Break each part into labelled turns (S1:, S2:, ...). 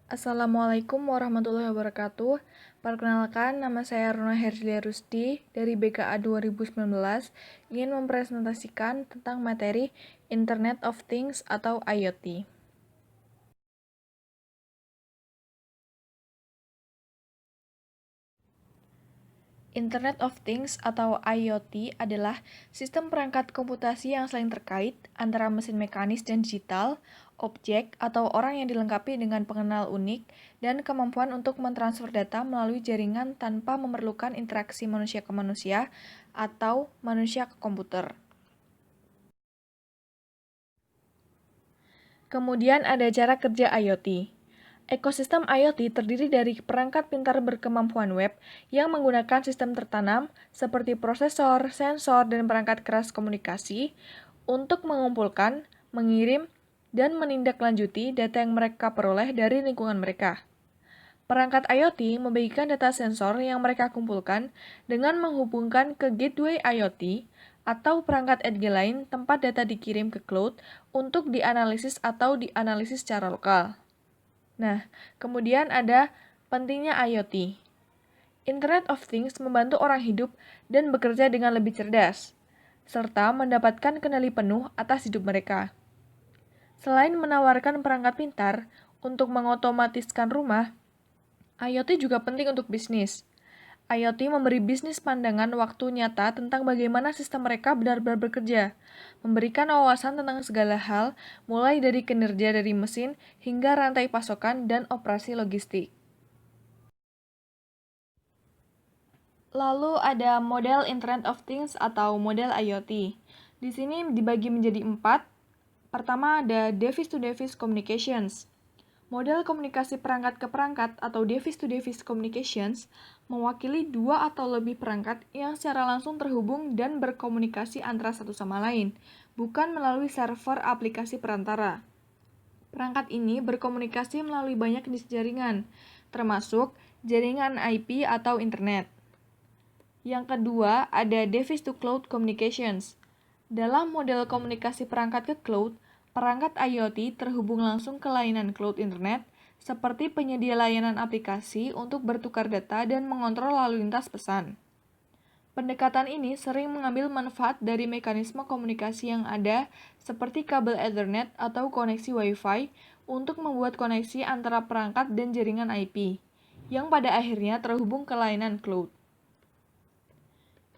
S1: Assalamualaikum warahmatullahi wabarakatuh. Perkenalkan, nama saya Runa Herzilia Rusdi dari BKA 2019 ingin mempresentasikan tentang materi Internet of Things atau IoT. Internet of Things atau IoT adalah sistem perangkat komputasi yang saling terkait antara mesin mekanis dan digital, objek atau orang yang dilengkapi dengan pengenal unik, dan kemampuan untuk mentransfer data melalui jaringan tanpa memerlukan interaksi manusia ke manusia atau manusia ke komputer. Kemudian ada cara kerja IoT. Ekosistem IoT terdiri dari perangkat pintar berkemampuan web yang menggunakan sistem tertanam seperti prosesor, sensor, dan perangkat keras komunikasi untuk mengumpulkan, mengirim, dan menindaklanjuti data yang mereka peroleh dari lingkungan mereka. Perangkat IoT membagikan data sensor yang mereka kumpulkan dengan menghubungkan ke gateway IoT atau perangkat edge lain tempat data dikirim ke cloud untuk dianalisis atau dianalisis secara lokal. Nah, kemudian ada pentingnya IoT. Internet of Things membantu orang hidup dan bekerja dengan lebih cerdas, serta mendapatkan kendali penuh atas hidup mereka. Selain menawarkan perangkat pintar untuk mengotomatiskan rumah, IoT juga penting untuk bisnis. IoT memberi bisnis pandangan waktu nyata tentang bagaimana sistem mereka benar-benar bekerja, memberikan wawasan tentang segala hal, mulai dari kinerja dari mesin hingga rantai pasokan dan operasi logistik. Lalu ada model Internet of Things atau model IoT. Di sini dibagi menjadi 4. Pertama ada device-to-device communications. Model komunikasi perangkat ke perangkat atau device-to-device communications mewakili dua atau lebih perangkat yang secara langsung terhubung dan berkomunikasi antara satu sama lain, bukan melalui server aplikasi perantara. Perangkat ini berkomunikasi melalui banyak jenis jaringan, termasuk jaringan IP atau internet. Yang kedua, ada device-to-cloud communications. Dalam model komunikasi perangkat ke cloud, perangkat IoT terhubung langsung ke layanan cloud internet, seperti penyedia layanan aplikasi untuk bertukar data dan mengontrol lalu lintas pesan. Pendekatan ini sering mengambil manfaat dari mekanisme komunikasi yang ada, seperti kabel Ethernet atau koneksi Wi-Fi, untuk membuat koneksi antara perangkat dan jaringan IP, yang pada akhirnya terhubung ke layanan cloud.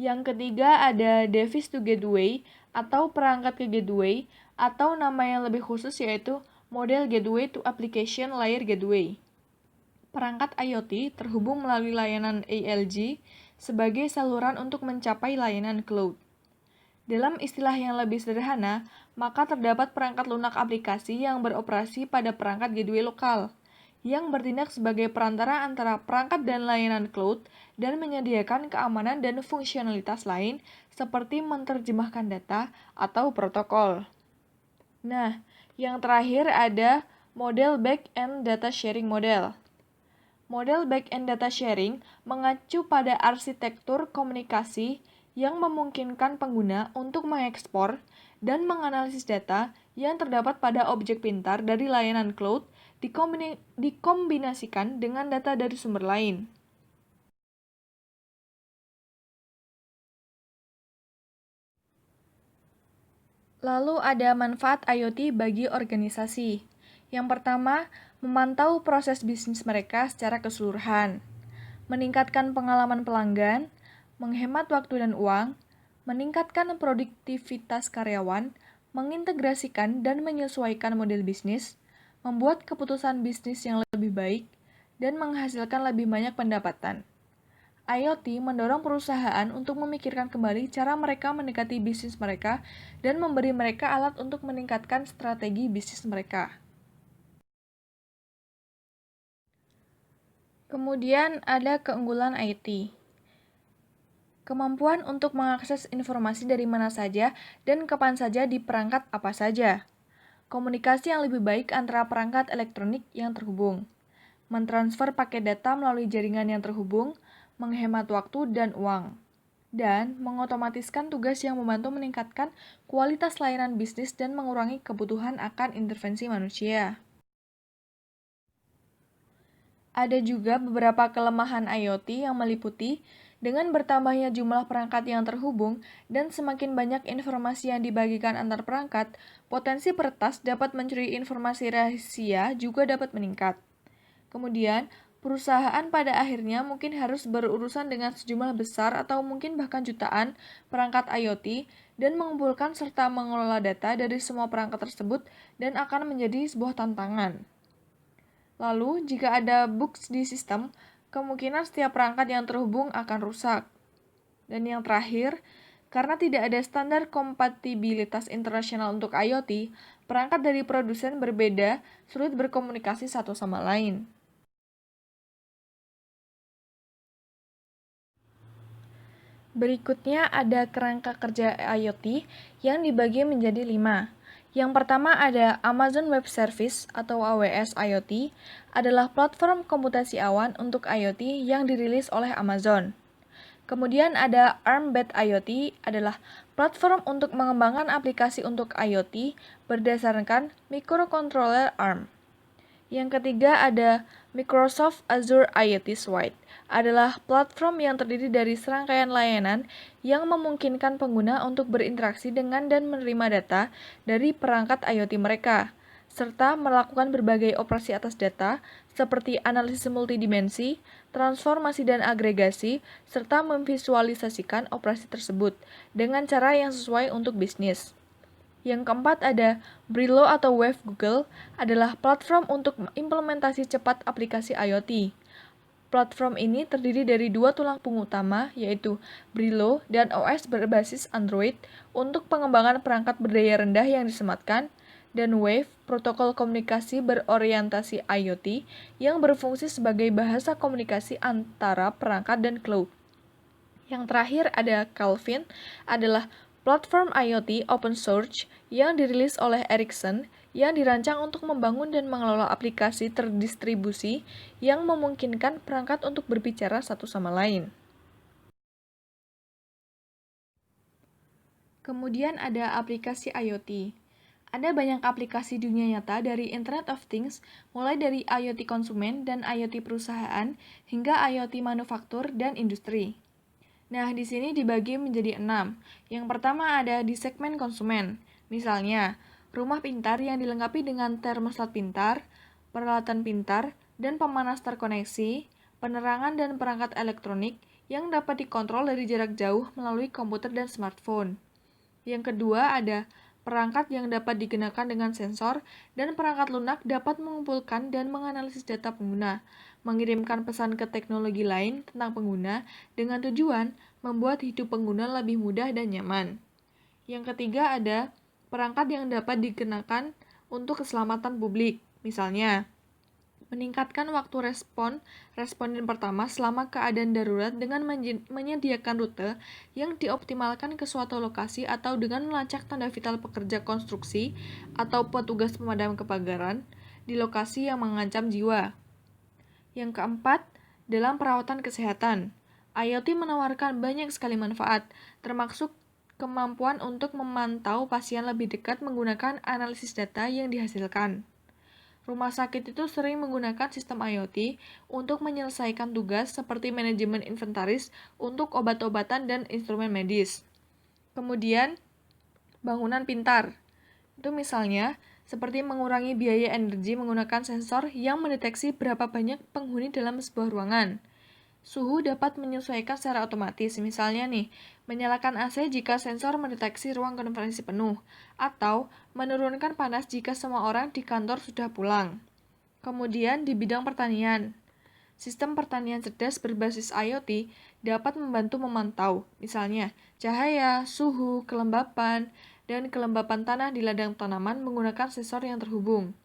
S1: Yang ketiga ada device to gateway atau perangkat ke gateway atau nama yang lebih khusus yaitu model gateway to application layer gateway. Perangkat IoT terhubung melalui layanan ALG sebagai saluran untuk mencapai layanan cloud. Dalam istilah yang lebih sederhana, maka terdapat perangkat lunak aplikasi yang beroperasi pada perangkat gateway lokal, yang bertindak sebagai perantara antara perangkat dan layanan cloud dan menyediakan keamanan dan fungsionalitas lain seperti menerjemahkan data atau protokol. Nah, yang terakhir ada model back-end data sharing model. Model back-end data sharing mengacu pada arsitektur komunikasi yang memungkinkan pengguna untuk mengekspor dan menganalisis data yang terdapat pada objek pintar dari layanan cloud dikombinasikan dengan data dari sumber lain. Lalu ada manfaat IoT bagi organisasi. Yang pertama, memantau proses bisnis mereka secara keseluruhan, meningkatkan pengalaman pelanggan, menghemat waktu dan uang, meningkatkan produktivitas karyawan, mengintegrasikan dan menyesuaikan model bisnis, membuat keputusan bisnis yang lebih baik, dan menghasilkan lebih banyak pendapatan. IoT mendorong perusahaan untuk memikirkan kembali cara mereka mendekati bisnis mereka dan memberi mereka alat untuk meningkatkan strategi bisnis mereka. Kemudian ada keunggulan IT. Kemampuan untuk mengakses informasi dari mana saja dan kapan saja di perangkat apa saja. Komunikasi yang lebih baik antara perangkat elektronik yang terhubung. Mentransfer paket data melalui jaringan yang terhubung, menghemat waktu dan uang. Dan mengotomatiskan tugas yang membantu meningkatkan kualitas layanan bisnis dan mengurangi kebutuhan akan intervensi manusia. Ada juga beberapa kelemahan IoT yang meliputi dengan bertambahnya jumlah perangkat yang terhubung dan semakin banyak informasi yang dibagikan antar perangkat, potensi peretas dapat mencuri informasi rahasia juga dapat meningkat. Kemudian, perusahaan pada akhirnya mungkin harus berurusan dengan sejumlah besar atau mungkin bahkan jutaan perangkat IoT dan mengumpulkan serta mengelola data dari semua perangkat tersebut dan akan menjadi sebuah tantangan. Lalu, jika ada bugs di sistem, kemungkinan setiap perangkat yang terhubung akan rusak. Dan yang terakhir, karena tidak ada standar kompatibilitas internasional untuk IoT, perangkat dari produsen berbeda, sulit berkomunikasi satu sama lain. Berikutnya ada kerangka kerja IoT yang dibagi menjadi 5. Yang pertama ada Amazon Web Service atau AWS IoT, adalah platform komputasi awan untuk IoT yang dirilis oleh Amazon. Kemudian ada Arm-based IoT, adalah platform untuk mengembangkan aplikasi untuk IoT berdasarkan microcontroller ARM. Yang ketiga ada Microsoft Azure IoT Suite, adalah platform yang terdiri dari serangkaian layanan yang memungkinkan pengguna untuk berinteraksi dengan dan menerima data dari perangkat IoT mereka, serta melakukan berbagai operasi atas data seperti analisis multidimensi, transformasi dan agregasi, serta memvisualisasikan operasi tersebut dengan cara yang sesuai untuk bisnis. Yang keempat ada Brillo atau Wave Google, adalah platform untuk implementasi cepat aplikasi IoT. Platform ini terdiri dari dua tulang punggung utama, yaitu Brillo dan OS berbasis Android untuk pengembangan perangkat berdaya rendah yang disematkan, dan Wave, protokol komunikasi berorientasi IoT yang berfungsi sebagai bahasa komunikasi antara perangkat dan cloud. Yang terakhir ada Calvin, adalah platform IoT open source yang dirilis oleh Ericsson yang dirancang untuk membangun dan mengelola aplikasi terdistribusi yang memungkinkan perangkat untuk berbicara satu sama lain. Kemudian ada aplikasi IoT. Ada banyak aplikasi dunia nyata dari Internet of Things, mulai dari IoT konsumen dan IoT perusahaan hingga IoT manufaktur dan industri. Nah, di sini dibagi menjadi 6. Yang pertama ada di segmen konsumen. Misalnya, rumah pintar yang dilengkapi dengan termostat pintar, peralatan pintar, dan pemanas terkoneksi, penerangan dan perangkat elektronik yang dapat dikontrol dari jarak jauh melalui komputer dan smartphone. Yang kedua ada perangkat yang dapat digunakan dengan sensor, dan perangkat lunak dapat mengumpulkan dan menganalisis data pengguna, mengirimkan pesan ke teknologi lain tentang pengguna dengan tujuan membuat hidup pengguna lebih mudah dan nyaman. Yang ketiga ada perangkat yang dapat digunakan untuk keselamatan publik, misalnya meningkatkan waktu respon responden pertama selama keadaan darurat dengan menyediakan rute yang dioptimalkan ke suatu lokasi atau dengan melacak tanda vital pekerja konstruksi atau petugas pemadam kebakaran di lokasi yang mengancam jiwa. Yang keempat, dalam perawatan kesehatan, IoT menawarkan banyak sekali manfaat, termasuk kemampuan untuk memantau pasien lebih dekat menggunakan analisis data yang dihasilkan. Rumah sakit itu sering menggunakan sistem IoT untuk menyelesaikan tugas seperti manajemen inventaris untuk obat-obatan dan instrumen medis. Kemudian, bangunan pintar. Itu misalnya, seperti mengurangi biaya energi menggunakan sensor yang mendeteksi berapa banyak penghuni dalam sebuah ruangan. Suhu dapat menyesuaikan secara otomatis, misalnya nih, menyalakan AC jika sensor mendeteksi ruang konferensi penuh, atau menurunkan panas jika semua orang di kantor sudah pulang. Kemudian di bidang pertanian, sistem pertanian cerdas berbasis IoT dapat membantu memantau, misalnya, cahaya, suhu, kelembapan, dan kelembapan tanah di ladang tanaman menggunakan sensor yang terhubung.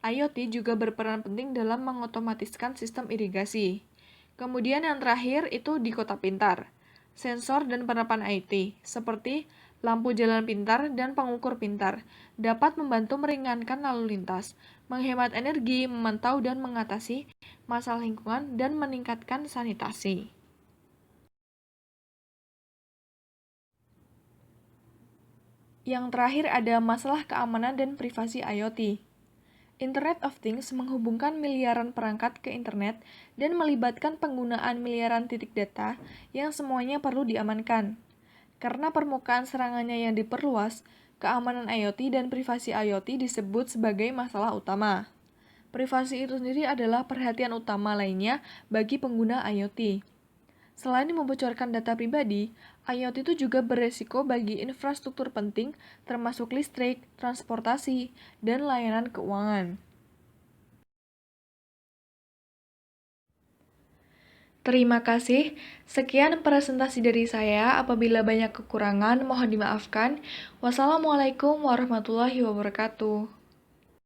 S1: IoT juga berperan penting dalam mengotomatiskan sistem irigasi. Kemudian yang terakhir itu di kota pintar. Sensor dan penerapan IT, seperti lampu jalan pintar dan pengukur pintar, dapat membantu meringankan lalu lintas, menghemat energi, memantau dan mengatasi masalah lingkungan, dan meningkatkan sanitasi. Yang terakhir ada masalah keamanan dan privasi IoT. Internet of Things menghubungkan miliaran perangkat ke internet dan melibatkan penggunaan miliaran titik data yang semuanya perlu diamankan. Karena permukaan serangannya yang diperluas, keamanan IoT dan privasi IoT disebut sebagai masalah utama. Privasi itu sendiri adalah perhatian utama lainnya bagi pengguna IoT. Selain membocorkan data pribadi, IoT itu juga beresiko bagi infrastruktur penting termasuk listrik, transportasi, dan layanan keuangan. Terima kasih. Sekian presentasi dari saya. Apabila banyak kekurangan, mohon dimaafkan. Wassalamualaikum warahmatullahi wabarakatuh.